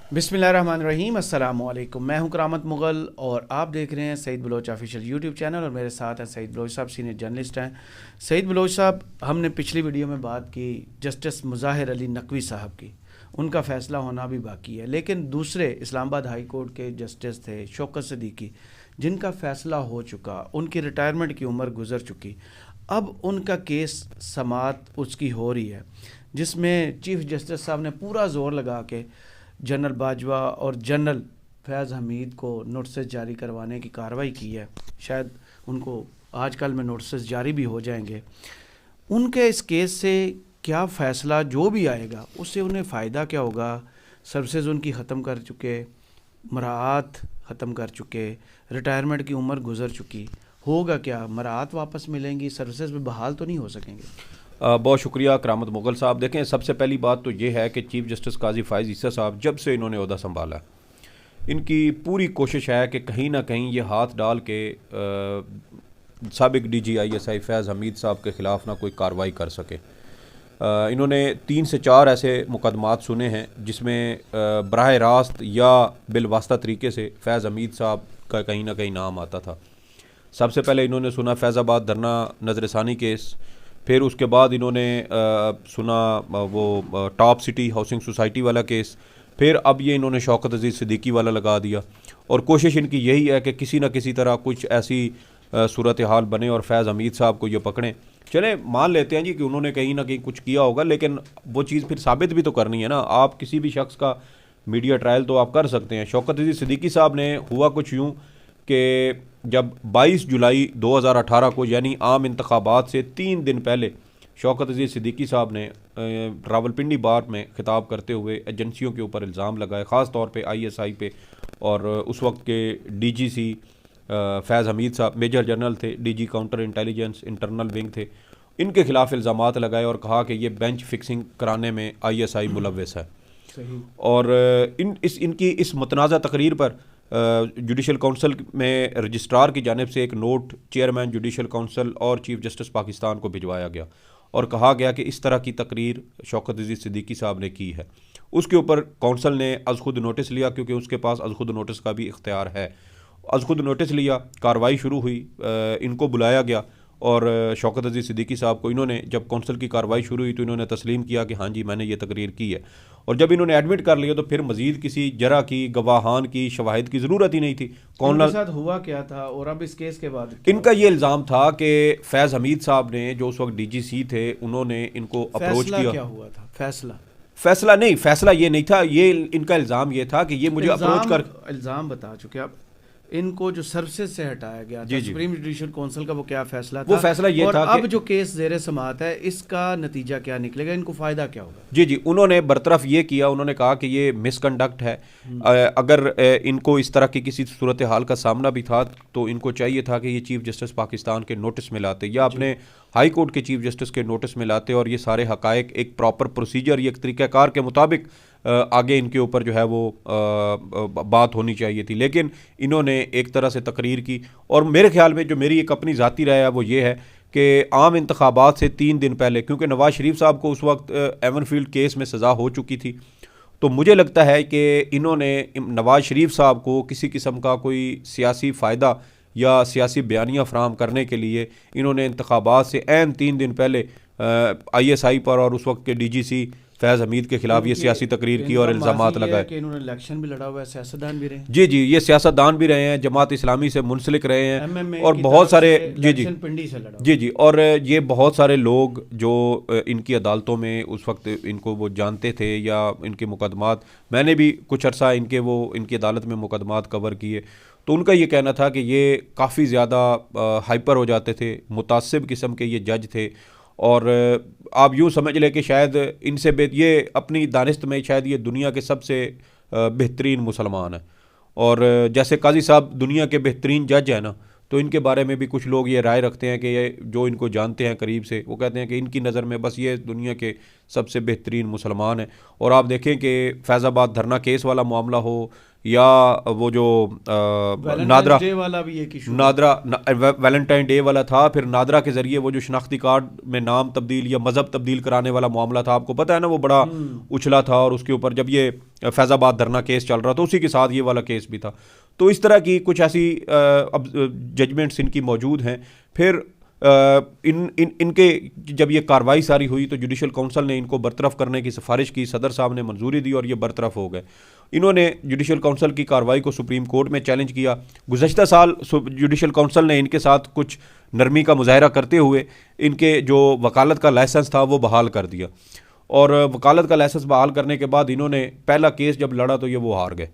बिस्मिल्लाहिर्रहमानिर्रहीम, अस्सलामुअलैकुम। मैं हूं करामत मुग़ल और आप देख रहे हैं Saeed Baloch official YouTube channel. और मेरे साथ हैं सईद बलोच साहब, सीनियर जर्नलिस्ट हैं। सईद बलोच साहब, हमने पिछली वीडियो में बात की जस्टिस मुज़ाहिर अली नकवी साहब की। उनका फ़ैसला होना भी बाकी है, लेकिन दूसरे इस्लामाबाद हाई कोर्ट के जस्टिस थे शौकत सिद्दीकी, जिनका फ़ैसला हो चुका, उनकी रिटायरमेंट की उम्र गुजर चुकी। अब उनका केस समात उसकी हो रही है, जिसमें चीफ़ जस्टिस साहब ने पूरा जोर लगा के जनरल बाजवा और जनरल फैज़ हमीद को नोटिस जारी करवाने की कार्रवाई की है। शायद उनको आज कल में नोटिस जारी भी हो जाएंगे। उनके इस केस से क्या फ़ैसला जो भी आएगा उससे उन्हें फ़ायदा क्या होगा? सर्विसेज उनकी ख़त्म कर चुके, मराआत ख़त्म कर चुके, रिटायरमेंट की उम्र गुजर चुकी, होगा क्या? मराआत वापस मिलेंगी? सर्विसेज में बहाल तो नहीं हो सकेंगे? बहुत शुक्रिया करामत मुग़ल साहब। देखें, सबसे पहली बात तो ये है कि चीफ़ जस्टिस काजी फ़ाइज़ ईसा साहब जब से इन्होंने ओहदा संभाला, इनकी पूरी कोशिश है कि कहीं ना कहीं ये हाथ डाल के साबिक DGISI फैज़ हमीद साहब के ख़िलाफ़ ना कोई कार्रवाई कर सके। इन्होंने 3 से 4 ऐसे मुकदमात सुने हैं जिसमें बराह रास्त या बिलवास्ता तरीके से फैज़ हमीद साहब का कहीं ना कहीं नाम आता था। सबसे पहले इन्होंने सुना फैज़ाबाद धरना नजरसानी केस, फिर उसके बाद इन्होंने सुना वो टॉप सिटी हाउसिंग सोसाइटी वाला केस, फिर अब ये इन्होंने शौकत अजीज़ सिद्दीकी वाला लगा दिया। और कोशिश इनकी यही है कि किसी न किसी तरह कुछ ऐसी सूरत हाल बने और फैज़ हमीद साहब को ये पकड़ें। चले मान लेते हैं जी कि उन्होंने कहीं ना कहीं कुछ किया होगा, लेकिन वो चीज़ फिर साबित भी तो करनी है ना। आप किसी भी शख्स का मीडिया ट्रायल तो आप कर सकते हैं। शौकत अजीज़ सिद्दीकी साहब ने हुआ कुछ यूँ कि जब 22 जुलाई 2018 को यानी आम इंतखाबात से 3 दिन पहले शौकत अजीज़ सिद्दीकी साहब ने रावलपिंडी बार में खिताब करते हुए एजेंसियों के ऊपर इल्ज़ाम लगाए, ख़ास तौर पे ISI पे। और उस वक्त के DGC फैज़ हमीद साहब मेजर जनरल थे, DG counter intelligence internal wing थे, इनके खिलाफ इल्ज़ामात लगाए और कहा कि ये बेंच फिक्सिंग कराने में ISI मुलव्वस है। सही। और इनकी इस मुतनाज़ा तकरीर पर जुडिशल काउंसिल में रजिस्ट्रार की जानिब से एक नोट चेयरमैन जुडिशल काउंसिल और चीफ जस्टिस पाकिस्तान को भिजवाया गया और कहा गया कि इस तरह की तकरीर शौकत अजीज़ सिद्दीकी साहब ने की है। उसके ऊपर काउंसिल ने अज़ खुद नोटिस लिया, क्योंकि उसके पास अज़ खुद नोटिस का भी इख्तियार है। अज़ खुद नोटिस लिया, कार्रवाई शुरू हुई, इनको बुलाया गया और शौकत अजीज़ सिद्दीकी साहब को इन्होंने, जब कौंसल की कार्रवाई शुरू हुई तो इन्होंने तस्लीम किया कि हाँ जी मैंने ये तकरीर की है। और जब इन्होंने एडमिट कर लिया तो फिर मज़ीद किसी जरा की, गवाहान की, शवाहिद की ज़रूरत ही नहीं थी। इनके साथ हुआ क्या था और अब इस केस के बाद इनका ये इल्ज़ाम था कि फैज़ हमीद साहब ने, जो उस वक्त DGC थे, उन्होंने इनको अप्रोच किया। क्या हुआ था? फैसला ये नहीं था, ये इनका इल्ज़ाम ये था कि ये मुझे अप्रोच कर, इल्ज़ाम बता चुके आप। इनको जो सर्विसेज से हटाया गया था, जी जी, सुप्रीम जुडिशल काउंसिल का, वो क्या फैसला था? वो फैसला ये और था अब कि जो केस ज़ेरे समाअत है, इसका नतीजा क्या निकलेगा? इनको फ़ायदा क्या होगा? जी जी, उन्होंने बरतरफ ये किया, उन्होंने कहा कि ये मिसकंडक्ट है। अगर इनको इस तरह की किसी सूरत हाल का सामना भी था तो इनको चाहिए था कि ये चीफ जस्टिस पाकिस्तान के नोटिस में लाते या अपने हाई कोर्ट के चीफ जस्टिस के नोटिस में लाते और ये सारे हकायक एक प्रॉपर प्रोसीजर, ये एक तरीक़ाकार के मुताबिक आगे इनके ऊपर जो है वो बात होनी चाहिए थी। लेकिन इन्होंने एक तरह से तकरीर की। और मेरे ख्याल में जो मेरी एक अपनी ज़ाती राय है वो ये है कि आम इंतखाबात से 3 दिन पहले, क्योंकि नवाज़ शरीफ साहब को उस वक्त एवनफील्ड केस में सज़ा हो चुकी थी, तो मुझे लगता है कि इन्होंने नवाज़ शरीफ साहब को किसी किस्म का कोई सियासी फ़ायदा या सियासी बयानिया फ़राहम करने के लिए इन्होंने इंतखाबात से ऐन 3 दिन पहले ISI पर और उस वक्त के DGC फैज़ हमीद के खिलाफ ये सियासी तकरीर की और इल्ज़ामात लगाए कि इन्होंने इलेक्शन भी लड़ा हुआ है, सियासतदान भी रहे हैं। जी जी, ये सियासतदान भी रहे हैं, जमात इस्लामी से मुंसलिक रहे हैं MMA और की बहुत तरफ सारे, से जी जी इलेक्शन पिंडी से लड़ा हुआ जी जी, और ये बहुत सारे लोग जो इनकी अदालतों में उस वक्त इनको वो जानते थे या इनके मुकदमात, मैंने भी कुछ अरसा इनकी अदालत में मुकदमात कवर किए, तो उनका ये कहना था कि ये काफ़ी ज़्यादा हाइपर हो जाते थे, मुतासिब किस्म के ये जज थे। और आप यूँ समझ लें कि शायद इनसे ये अपनी दानिश्त में शायद ये दुनिया के सबसे बेहतरीन मुसलमान हैं। और जैसे काजी साहब दुनिया के बेहतरीन जज हैं ना, तो इनके बारे में भी कुछ लोग ये राय रखते हैं कि ये जो इनको जानते हैं करीब से, वो कहते हैं कि इनकी नज़र में बस ये दुनिया के सबसे बेहतरीन मुसलमान हैं। और आप देखें कि फैज़ाबाद धरना केस वाला मामला हो या वो जो नादरा डे वाला भी एक इशू, नादरा वैलेंटाइन डे वाला था, फिर नादरा के ज़रिए वो जो शनाख्ती कार्ड में नाम तब्दील या मज़हब तब्दील कराने वाला मामला था, आपको पता है ना, वो बड़ा उछला था। और उसके ऊपर जब ये फैज़ाबाद धरना केस चल रहा था, उसी के साथ ये वाला केस भी था। तो इस तरह की कुछ ऐसी अब जजमेंट्स इनकी मौजूद हैं। फिर इनके जब ये कार्रवाई सारी हुई तो जुडिशल काउंसिल ने इनको बरतरफ करने की सिफारिश की, सदर साहब ने मंजूरी दी और ये बरतरफ हो गए। इन्होंने जुडिशल काउंसिल की कार्रवाई को सुप्रीम कोर्ट में चैलेंज किया। गुज़श्ता साल जुडिशल काउंसिल ने इनके साथ कुछ नरमी का मुजाहरा करते हुए इनके जो वकालत का लाइसेंस था वो बहाल कर दिया। और वकालत का लाइसेंस बहाल करने के बाद इन्होंने पहला केस जब लड़ा तो ये वो हार गए।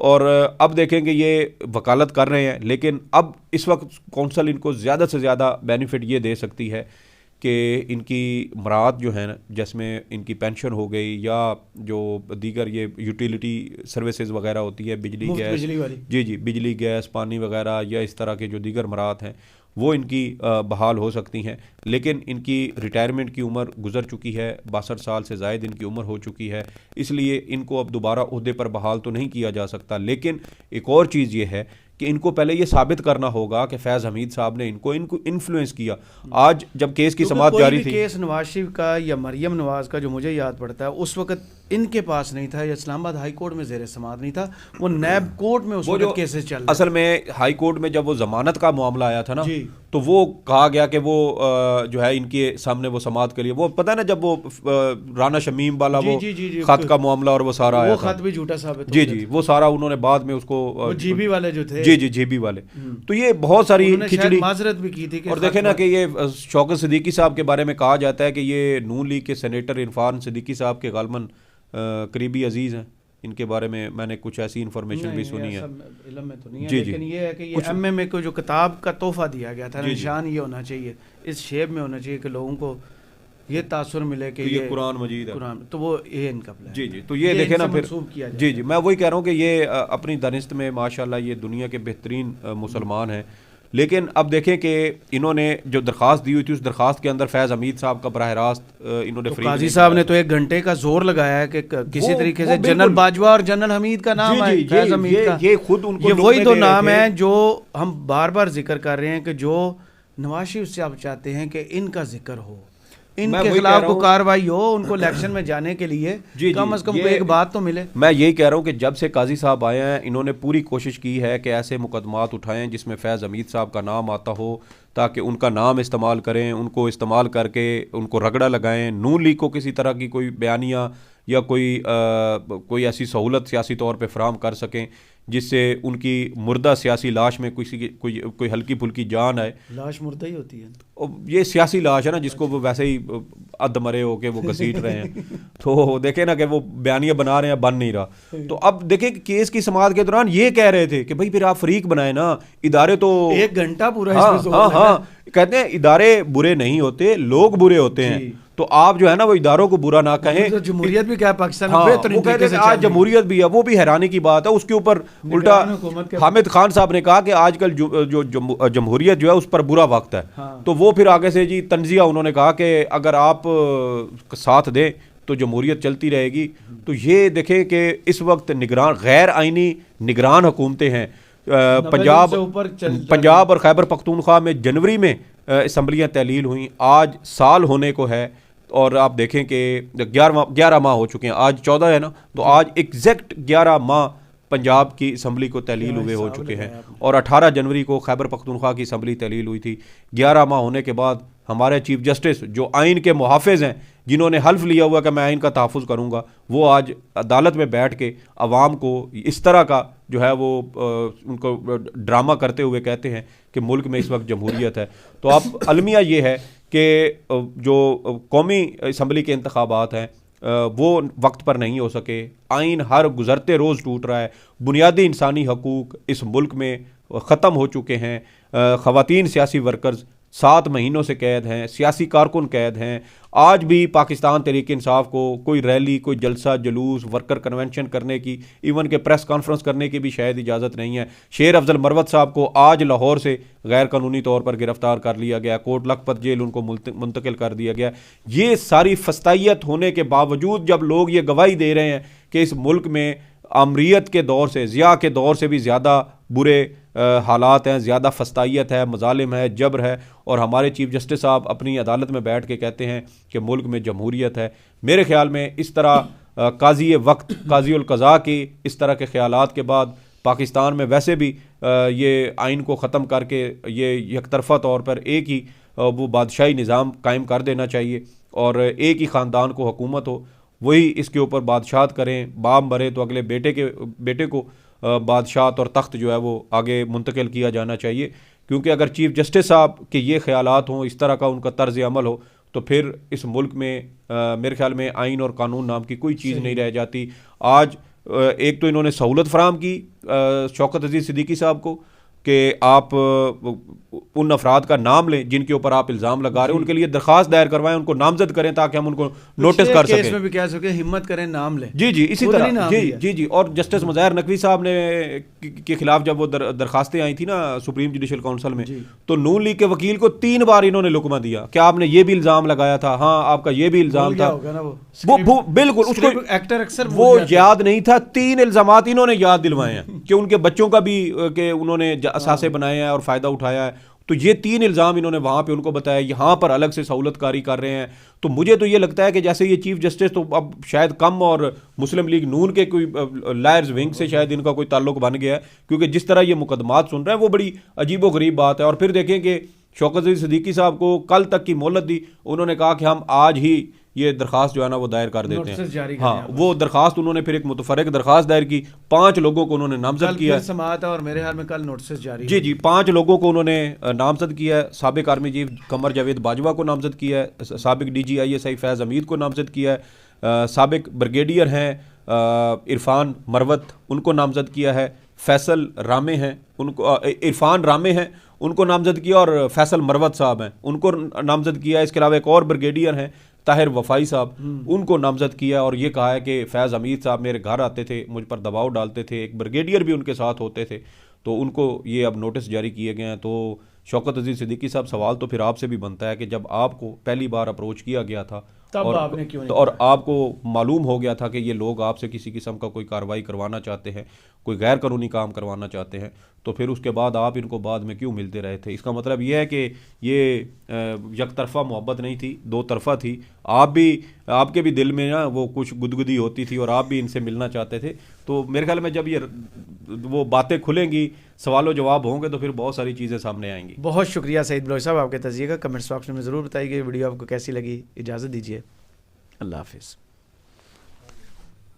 और अब देखेंगे ये वकालत कर रहे हैं, लेकिन अब इस वक्त कौंसल इनको ज़्यादा से ज़्यादा बेनिफिट ये दे सकती है कि इनकी मराहत जो है ना, जिसमें इनकी पेंशन हो गई या जो दीगर ये यूटिलिटी सर्विसेज वगैरह होती है, बिजली गैस, बिजली वाली, जी बिजली गैस पानी वगैरह या इस तरह के जो दीगर मराहत हैं वो इनकी बहाल हो सकती हैं। लेकिन इनकी रिटायरमेंट की उम्र गुजर चुकी है, 62 साल से ज़ायद इनकी उम्र हो चुकी है, इसलिए इनको अब दोबारा ओहदे पर बहाल तो नहीं किया जा सकता। लेकिन एक और चीज़ ये है कि इनको पहले ये साबित करना होगा कि फैज़ हमीद साहब ने इनको इन्फ्लुएंस किया। आज जब केस की समाअत जारी थी, केस नवाज शरीफ का या मरियम नवाज का जो मुझे याद पड़ता है, उस वक्त इनके पास नहीं था, या इस्लामाबाद हाई कोर्ट में ज़ेर समाअत नहीं था, वो नैब कोर्ट में उस वक्त केसेस चल रहे। असल में हाई कोर्ट में जब वो जमानत का मामला आया था ना, तो वो कहा गया कि वो जो है इनके सामने वो समाअत के लिए, वो पता है ना जब वो राना शमीम वाला वो खत का मामला और वो सारा आया, वो खत भी झूठा साबित, जी वो सारा उन्होंने बाद में उसको जीबी वाले जो थे, जी जेबी वाले, तो ये बहुत सारी खिचड़ी माजरत भी की थी। और देखे ना कि ये शौकत सिद्दीकी साहब के बारे में कहा जाता है कि ये नून लीग के सेनेटर इरफान सिद्दीकी साहब के गालमन करीबी अजीज हैं। इनके बारे में मैंने कुछ ऐसी इन्फॉर्मेशन भी सुनी है, इल्म में तो नहीं है, लेकिन ये है कि ये एमएमए को जो किताब का तोहफा दिया गया था, निशान ये होना चाहिए, इस शेप में होना चाहिए कि लोगों को ये तासुर मिले कि ये कुरान मजीद है, कुरान, तो वो ये इनका प्लान, जी तो ये देखे ना फिर, जी मैं वही कह रहा हूँ कि ये अपनी दानिश्त में माशाल्लाह ये दुनिया के बेहतरीन मुसलमान हैं। लेकिन अब देखें कि इन्होंने जो दरख्वास्त दी हुई थी, उस दरख्वास्त के अंदर फैज़ हमीद साहब का बराह रास्त इन्होंने तो काजी साहब ने तो 1 घंटे का जोर लगाया है कि किसी तरीके से जनरल बाजवा और जनरल हमीद का नाम है, फैज़ हमीद का, ये खुद उनको, ये वही तो नाम है जो हम बार बार जिक्र कर रहे हैं कि जो नवाज शरीफ से आप चाहते हैं कि इनका जिक्र हो, इनके खिलाफ को कार्रवाई हो, उनको इलेक्शन में जाने के लिए कम से कम एक बात तो मिले। मैं यही कह रहा हूँ कि जब से काजी साहब आए हैं इन्होंने पूरी कोशिश की है कि ऐसे मुकदमात उठाएं जिसमें फैज़ हमीद साहब का नाम आता हो, ताकि उनका नाम इस्तेमाल करें, उनको इस्तेमाल करके उनको रगड़ा लगाएं, नून लीग को किसी तरह की कोई बयानिया या कोई ऐसी सहूलत सियासी तौर पे फराहम कर सकें जिससे उनकी मुर्दा सियासी लाश में कोई हल्की फुल्की जान आए। लाश मुर्दा ही होती है, ये सियासी लाश है ना, जिसको वो वैसे ही अधमरे होके वो घसीट रहे हैं तो देखे ना कि वो बयानिया बना रहे हैं, बन नहीं रहा। तो अब देखें कि केस की समाअत के दौरान ये कह रहे थे कि भाई फिर आप फरीक बनाए ना, इदारे तो 1 घंटा पूरा, हाँ कहते हैं इदारे बुरे नहीं होते, लोग बुरे होते हैं, तो आप जो है ना वो इदारों को बुरा ना कहें। तो जमहूरियत भी क्या पाकिस्तान में बेहतरीन तरीके से आज जमहूरियत भी है, वो भी हैरानी की बात है। उसके ऊपर उल्टा हामिद खान साहब ने कहा कि आजकल जो जमहूरियत जो है उस पर बुरा वक्त है, तो वो फिर आगे से जी तंजिया उन्होंने कहा कि अगर आप साथ दें तो जमहूरियत चलती रहेगी। तो ये देखें कि इस वक्त निगरान गैर आइनी निगरान हुकूमतें हैं। पंजाब और खैबर पख्तूनख्वा में जनवरी में असम्बलियाँ तहलील हुई, आज साल होने को है और आप देखें कि 11 माह हो चुके हैं, आज 14 है ना, तो आज एग्जैक्ट 11 माह पंजाब की असम्बली को तहलील हुए हो चुके हैं और 18 जनवरी को खैबर पख्तूनख्वा की असम्बली तहलील हुई थी। 11 माह होने के बाद हमारे चीफ जस्टिस जो आइन के मुहाफिज हैं, जिन्होंने हल्फ लिया हुआ कि मैं आइन का तहफ़्फ़ुज़ करूँगा, वो आज अदालत में बैठ के अवाम को इस तरह का जो है वो उनको ड्रामा करते हुए कहते हैं कि मुल्क में इस वक्त जमहूरियत है। तो अब अलमिया ये है कि जो कौमी असम्बली के इंतखाबात हैं वो वक्त पर नहीं हो सके, आइन हर गुज़रते रोज़ टूट रहा है, बुनियादी इंसानी हकूक़ इस मुल्क में ख़त्म हो चुके हैं, ख़वातीन सियासी वर्कर्स 7 महीनों से कैद हैं, सियासी कारकुन कैद हैं। आज भी पाकिस्तान तहरीक इंसाफ को कोई रैली, कोई जलसा जुलूस, वर्कर कन्वेंशन करने की, इवन के प्रेस कॉन्फ्रेंस करने की भी शायद इजाज़त नहीं है। शेर अफजल मरवत साहब को आज लाहौर से गैर कानूनी तौर पर गिरफ्तार कर लिया गया, कोट लखपत जेल उनको मुंतकिल कर दिया गया। ये सारी फस्तायत होने के बावजूद जब लोग ये गवाही दे रहे हैं कि इस मुल्क में आमरीत के दौर से, ज़िया के दौर से भी ज़्यादा बुरे हालात हैं, ज़्यादा फस्तायत है, मजालिम है, जबर है। और हमारे चीफ जस्टिस साहब अपनी अदालत में बैठ के कहते हैं कि मुल्क में जमहूरियत है। मेरे ख्याल में इस तरह काजी वक्त, काजी उल क़ज़ा की इस तरह के ख्यालात के बाद पाकिस्तान में वैसे भी ये आइन को ख़त्म करके ये यकतरफ़ा तौर पर एक ही वो बादशाही निज़ाम कायम कर देना चाहिए और एक ही ख़ानदान को हुकूमत हो, वही इसके ऊपर बादशाहत करें। बाप मरे तो अगले बेटे को बादशाहत और तख्त जो है वो आगे मुंतकिल किया जाना चाहिए। क्योंकि अगर चीफ जस्टिस साहब के ये ख्यालात हों, इस तरह का उनका तर्ज अमल हो, तो फिर इस मुल्क में मेरे ख्याल में आइन और कानून नाम की कोई चीज़ नहीं रह जाती। आज एक तो इन्होंने सहूलत फराम की शौकत अजीज़ सिद्दीकी साहब को कि आप उन अफराद का नाम लें जिनके ऊपर आप इल्ज़ाम लगा रहे हैं, उनके लिए दरख्वास्त दायर करवाएं, उनको नामजद करें ताकि हम उनको नोटिस कर सकें। में भी कह सके हिम्मत करें, नाम लें। जी इसी तरह जी। और जस्टिस मुज़ाहिर नकवी साहब ने के खिलाफ जब वो दरखास्तें आई थी ना सुप्रीम जुडिशल काउंसिल में, तो नून लीग के वकील को 3 बार इन्होंने लुकमा दिया कि आपने ये भी इल्ज़ाम लगाया था, हाँ आपका ये भी इल्ज़ाम था। वो बिल्कुल उसको एक्टर अक्सर वो याद नहीं था। 3 इल्ज़ामात इन्होंने याद दिलवाए हैं कि उनके बच्चों का भी कि उन्होंने असासे बनाए हैं और फ़ायदा उठाया है। तो ये 3 इल्ज़ाम इन्होंने वहाँ पे उनको बताया, यहाँ पर अलग से सहूलतकारी कर रहे हैं। तो मुझे तो ये लगता है कि जैसे ये चीफ जस्टिस तो अब शायद कम और मुस्लिम लीग नून के कोई लायर्स विंग से शायद इनका कोई ताल्लुक बन गया है, क्योंकि जिस तरह ये मुकदमात सुन रहे हैं वो बड़ी अजीबो गरीब बात है। और फिर देखें कि शौकत अजीज़ सिद्दीकी साहब को कल तक की मोहलत दी, उन्होंने कहा कि हम आज ही ये दरखास्त जो है ना वो दायर कर देते हैं। हाँ, वो दरखास्त उन्होंने फिर एक मुतफरक दरखास्त दायर की, 5 लोगों को उन्होंने नामजद किया समाअत और मेरे ख्याल में कल नोटिस जारी। जी 5 लोगों को उन्होंने नामजद किया है। साबिक आर्मी चीफ कमर जावेद बाजवा को नामजद किया है, साबिक DG ISI फैज़ हमीद को नामजद किया है, साबिक ब्रिगेडियर हैं इरफान मरवत, उनको नामजद किया है, फैसल रामे हैं उनको, इरफान रामे हैं उनको नामजद किया, और फैसल मरवत साहब हैं उनको नामजद किया है। इसके अलावा एक और ब्रिगेडियर हैं ताहिर वफाई साहब, उनको नामजद किया और ये कहा है कि फैज़ हमीद साहब मेरे घर आते थे, मुझ पर दबाव डालते थे, एक ब्रिगेडियर भी उनके साथ होते थे, तो उनको ये अब नोटिस जारी किए गए हैं। तो शौकत अजीज़ सिद्दीकी साहब, सवाल तो फिर आपसे भी बनता है कि जब आपको पहली बार अप्रोच किया गया था तब आपने क्यों नहीं और आपको मालूम हो गया था कि ये लोग आपसे किसी किस्म का कोई कार्रवाई करवाना चाहते हैं, कोई गैर कानूनी काम करवाना चाहते हैं, तो फिर उसके बाद आप इनको बाद में क्यों मिलते रहे थे? इसका मतलब ये है कि ये यकतरफा मोहब्बत नहीं थी, 2 तरफा थी। आपके भी दिल में ना वो कुछ गुदगुदी होती थी और आप भी इनसे मिलना चाहते थे। तो मेरे ख्याल में जब ये वो बातें खुलेंगी, सवालों जवाब होंगे, तो फिर बहुत सारी चीज़ें सामने आएंगी। बहुत शुक्रिया सईद बलोच साहब आपके तजिए का। कमेंट्स बॉक्स में ज़रूर बताइए वीडियो आपको कैसी लगी। इजाज़त दीजिए, अल्लाह हाफिज़।